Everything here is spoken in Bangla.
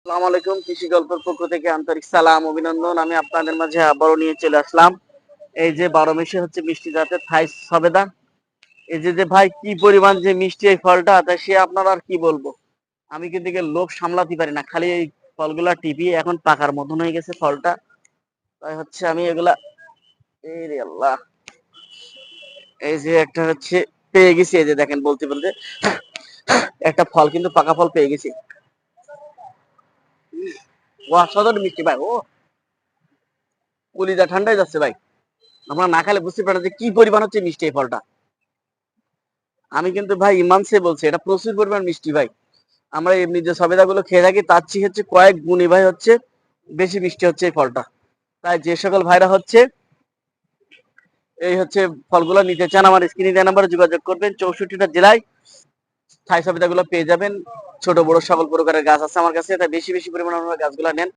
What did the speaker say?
আসসালামু আলাইকুম, কৃষি গল্পের পক্ষ থেকে আন্তরিক সালাম অভিনন্দন। আমি আপনাদের মাঝে আবারও নিয়ে চলে আসলাম এই যে 12 মাসে হচ্ছে মিষ্টি জাতের থাই সবেদা। এই যে ভাই কি পরিমাণ যে মিষ্টি এই ফলটা, তা সে আপনার আর কি বলবো। আমি কিন্তু একে লোভ সামলাতে পারি না, খালি এই ফলগুলা টিপি এখন পাকার মতন হয়ে গেছে ফলটা। তাই হচ্ছে আমি এগুলা, এই রে আল্লাহ, এই যে একটা হচ্ছে পেয়ে গেছি। এই যে দেখেন, বলতে বলতে একটা ফল কিন্তু পাকা ফল পেয়ে গেছি। ও অসাধারণ মিষ্টি ভাই, ও কলিজা ঠান্ডায় যাচ্ছে ভাই। আমরা না খেলে বুঝতে পারি না যে কি পরিমাণ হচ্ছে মিষ্টি এই ফলটা। আমি কিন্তু ভাই ইমান সে বলছি, এটা প্রচুর পরিমাণ মিষ্টি ভাই। আমরা এমনি যে সবেদা গুলো খেয়ে থাকি তার চেয়ে হচ্ছে কয়েক গুণী ভাই হচ্ছে বেশি মিষ্টি হচ্ছে এই ফলটা। তাই যে সকল ভাইরা হচ্ছে এই হচ্ছে ফলগুলো নিতে চান, আমার স্ক্রিনে দেওয়া নাম্বারে যোগাযোগ করবেন। 64টা জেলায় থাই সবেদা গুলো পেয়ে যাবেন। ছোট বড় সকল প্রকারের গাছ আছে আমার কাছে, তাই বেশি বেশি পরিমাণে আপনারা গাছগুলো নেন।